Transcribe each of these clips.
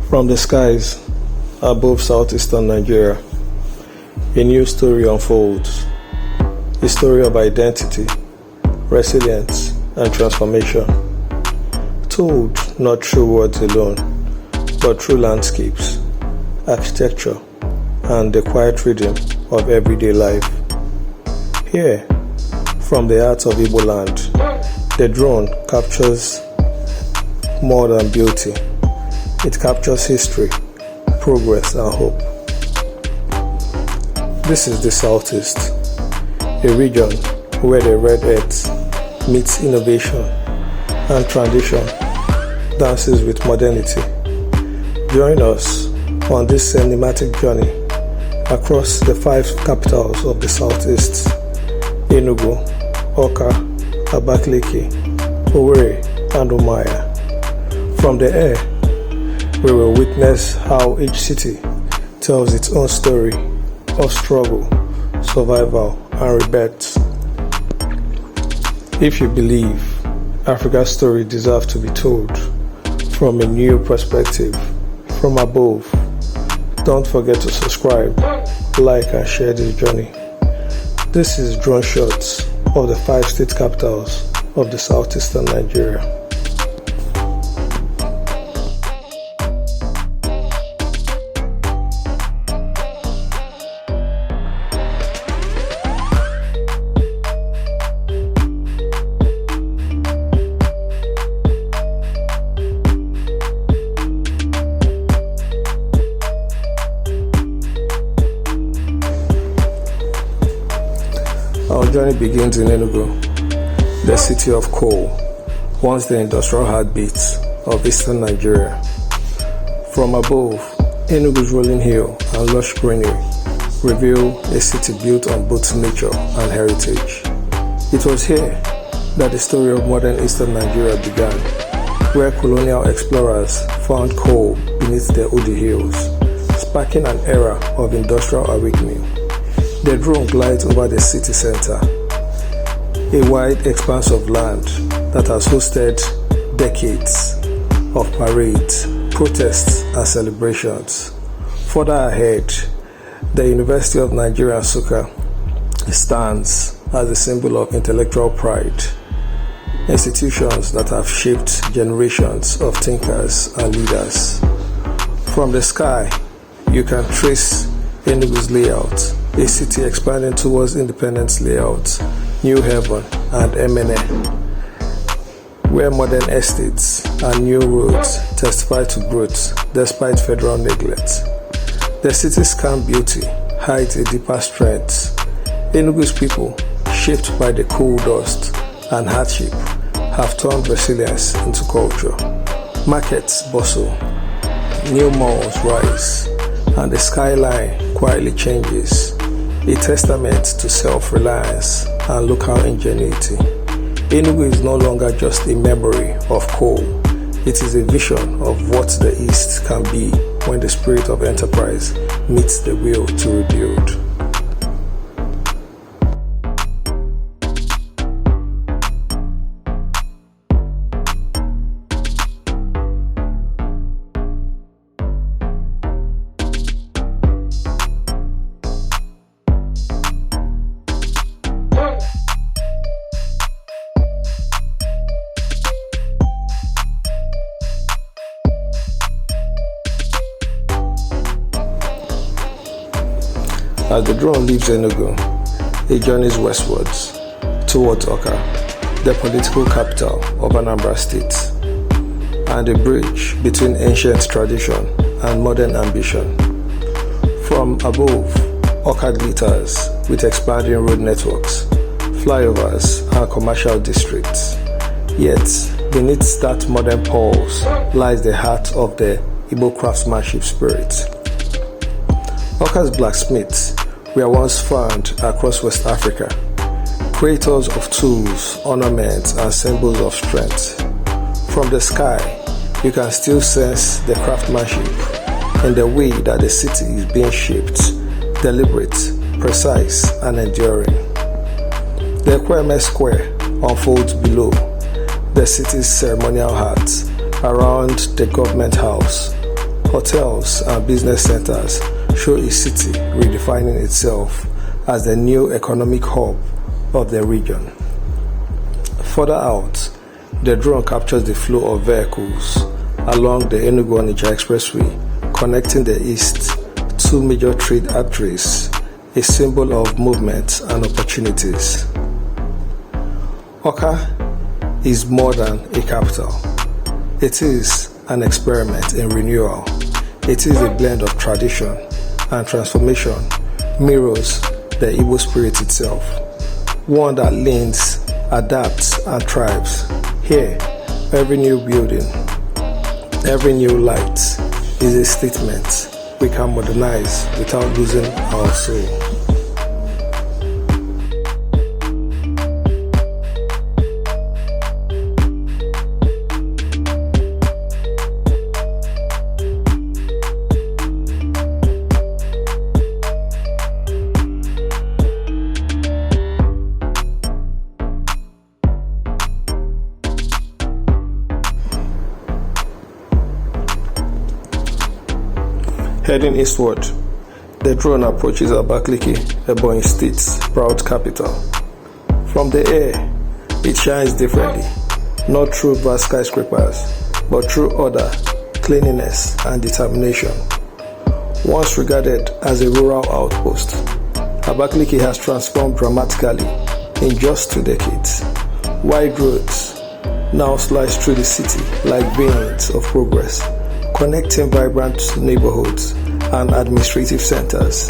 From the skies above southeastern Nigeria, a new story unfolds. A story of identity, resilience, and transformation. Told not through words alone, but through landscapes, architecture, and the quiet rhythm of everyday life. Here, from the heart of Igboland, the drone captures more than beauty. It captures history, progress, and hope. This is the Southeast, a region where the red earth meets innovation and tradition dances with modernity. Join us on this cinematic journey across the 5 capitals of the Southeast: Enugu, Awka, Abakaliki, Owerri and Umuahia. From the air, we will witness how each city tells its own story of struggle, survival, and rebirth. If you believe Africa's story deserves to be told from a new perspective, from above, don't forget to subscribe, like, and share this journey. This is drone shots of the 5 state capitals of the southeastern Nigeria. Our journey begins in Enugu, the city of coal, once the industrial heartbeat of eastern Nigeria. From above, Enugu's rolling hill and lush greenery reveal a city built on both nature and heritage. It was here that the story of modern eastern Nigeria began, where colonial explorers found coal beneath the Udi hills, sparking an era of industrial awakening. The drone glides over the city center, a wide expanse of land that has hosted decades of parades, protests, and celebrations. Further ahead, the University of Nigeria Nsukka stands as a symbol of intellectual pride, institutions that have shaped generations of thinkers and leaders. From the sky, you can trace Enugu's layout, a city expanding towards Independence Layout, New Haven, and Emene, where modern estates and new roads testify to growth despite federal neglect. The city's calm beauty hides a deeper strength. Enugu's people, shaped by the coal dust and hardship, have turned resilience into culture. Markets bustle, new malls rise, and the skyline quietly changes, a testament to self-reliance and local ingenuity. Enugu is no longer just a memory of coal. It is a vision of what the East can be when the spirit of enterprise meets the will to rebuild. As the drone leaves Enugu, it journeys westwards towards Awka, the political capital of Anambra State, and a bridge between ancient tradition and modern ambition. From above, Awka glitters with expanding road networks, flyovers, and commercial districts. Yet, beneath that modern pulse lies the heart of the Igbo craftsmanship spirit. Awka's blacksmiths were once found across West Africa, creators of tools, ornaments, and symbols of strength. From the sky, you can still sense the craftsmanship in the way that the city is being shaped, deliberate, precise, and enduring. The Kweme Square unfolds below, the city's ceremonial heart, around the government house, hotels and business centers show a city redefining itself as the new economic hub of the region. Further out, the drone captures the flow of vehicles along the Enugu-Onitsha expressway, connecting the east, two major trade arteries, a symbol of movement and opportunities. Awka is more than a capital. It is an experiment in renewal. It is a blend of tradition and transformation, mirrors the Igbo spirit itself, one that leans, adapts, and thrives. Here, every new building, every new light is a statement we can modernize without losing our soul. Heading eastward, the drone approaches Abakaliki, Ebonyi State's proud capital. From the air, it shines differently, not through vast skyscrapers, but through order, cleanliness, and determination. Once regarded as a rural outpost, Abakaliki has transformed dramatically in just 2 decades. Wide roads now slice through the city like veins of progress, connecting vibrant neighborhoods and administrative centers.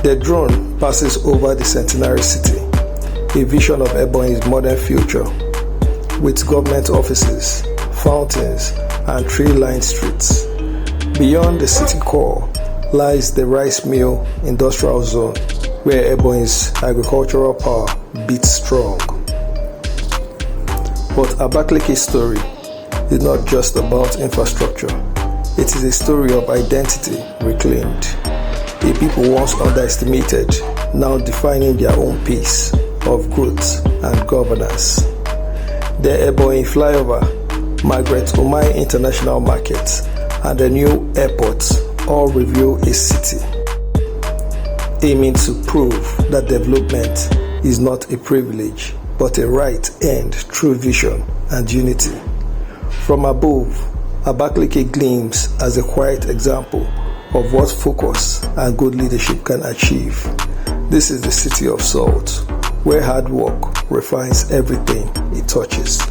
The drone passes over the centenary city, a vision of Ebonyi's modern future, with government offices, fountains, and tree-lined streets. Beyond the city core lies the rice mill industrial zone, where Ebonyi's agricultural power beats strong. But Abakaliki's story is not just about infrastructure. It is a story of identity reclaimed. A people once underestimated, now defining their own pace of growth and governance. The Ebonyi flyover, Margaret Omai International Market, and the new airport all reveal a city aiming to prove that development is not a privilege, but a right earned through vision and unity. From above, Abakaliki gleams as a quiet example of what focus and good leadership can achieve. This is the city of salt, where hard work refines everything it touches.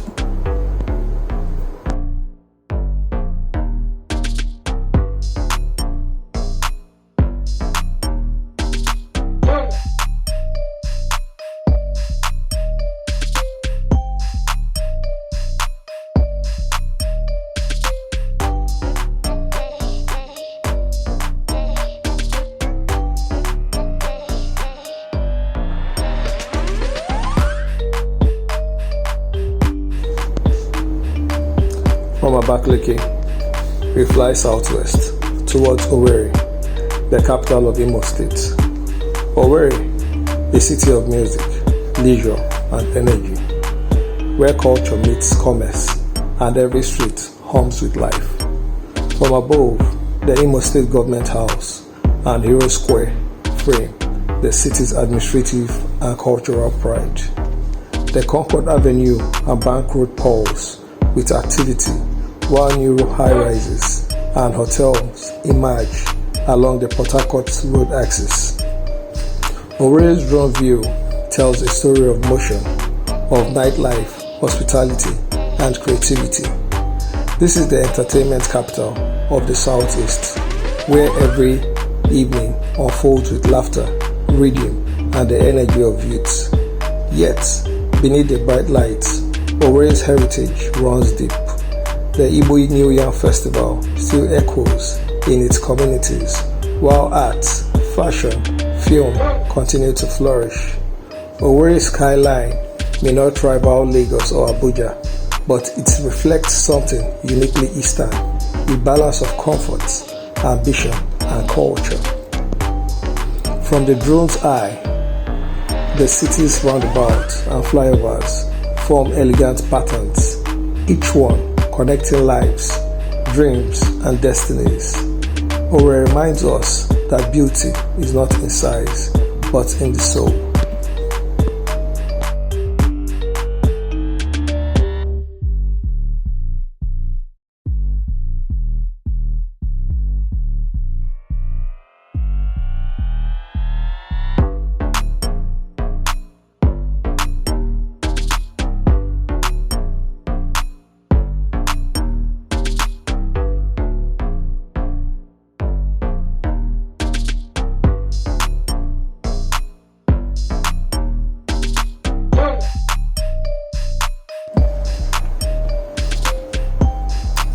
From Abakaliki, we fly southwest towards Owerri, the capital of Imo State. Owerri, a city of music, leisure, and energy, where culture meets commerce and every street hums with life. From above, the Imo State Government House and Hero Square frame the city's administrative and cultural pride. The Concord Avenue and Bank Road pulse with activity, while new high-rises and hotels emerge along the Port Harcourt road axis. Owerri's drone view tells a story of motion, of nightlife, hospitality, and creativity. This is the entertainment capital of the Southeast, where every evening unfolds with laughter, rhythm, and the energy of youth. Yet, beneath the bright lights, Owerri's heritage runs deep. The Igbo New Yam Festival still echoes in its communities, while art, fashion, film continue to flourish. Owerri's skyline may not rival Lagos or Abuja, but it reflects something uniquely Eastern, a balance of comfort, ambition, and culture. From the drone's eye, the city's roundabouts and flyovers form elegant patterns, each one connecting lives, dreams, and destinies. Owerri reminds us that beauty is not in size, but in the soul.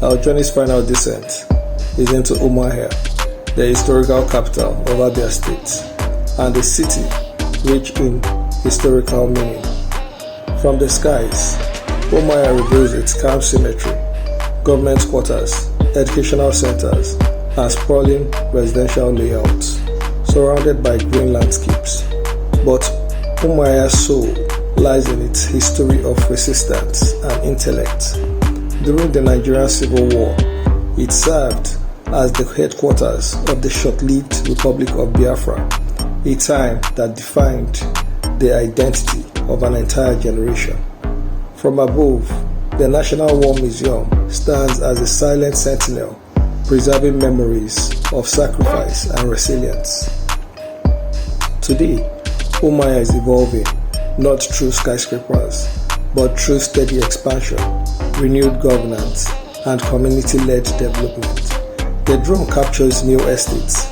Our journey's final descent is into Umuahia, the historical capital of Abia State, and a city rich in historical meaning. From the skies, Umuahia reveals its calm symmetry, government quarters, educational centers, and sprawling residential layouts, surrounded by green landscapes. But Umuahia's soul lies in its history of resistance and intellect. During the Nigerian Civil War, it served as the headquarters of the short-lived Republic of Biafra, a time that defined the identity of an entire generation. From above, the National War Museum stands as a silent sentinel, preserving memories of sacrifice and resilience. Today, Umuahia is evolving, not through skyscrapers, but through steady expansion, renewed governance, and community-led development. The drone captures new estates,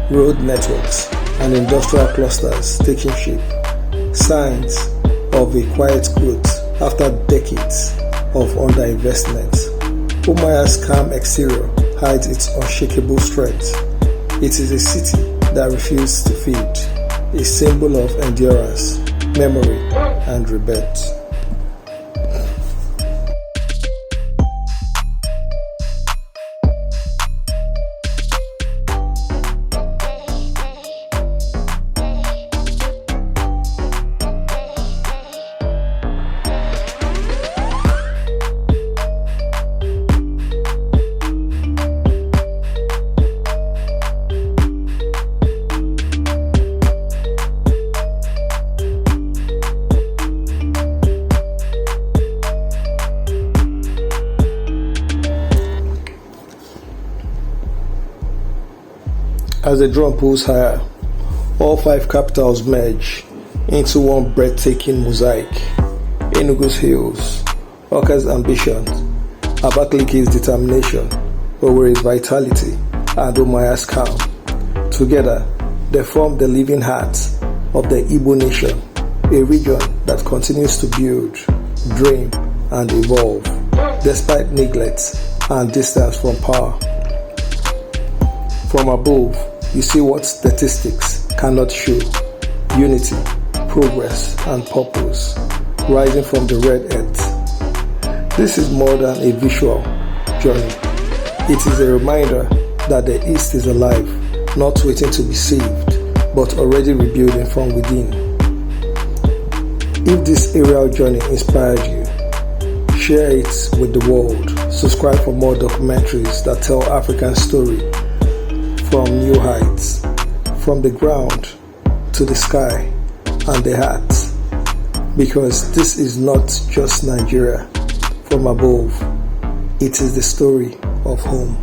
road networks, and industrial clusters taking shape, signs of a quiet growth after decades of underinvestment. Umuahia's calm exterior hides its unshakable strength. It is a city that refuses to fade, a symbol of endurance, memory, and rebirth. As the drone pulls higher, all five capitals merge into one breathtaking mosaic. Enugu's hills, Awka's ambition, Abakiliki's determination, Owerri's vitality, and Umuahia's calm. Together, they form the living heart of the Igbo nation, a region that continues to build, dream, and evolve, despite neglect and distance from power. From above, you see what statistics cannot show: unity, progress, and purpose rising from the red earth. This is more than a visual journey. It is a reminder that the East is alive, not waiting to be saved, but already rebuilding from within. If this aerial journey inspired you, share it with the world. Subscribe for more documentaries that tell African story from new heights, from the ground to the sky and the heart. Because this is not just Nigeria from above, it is the story of home.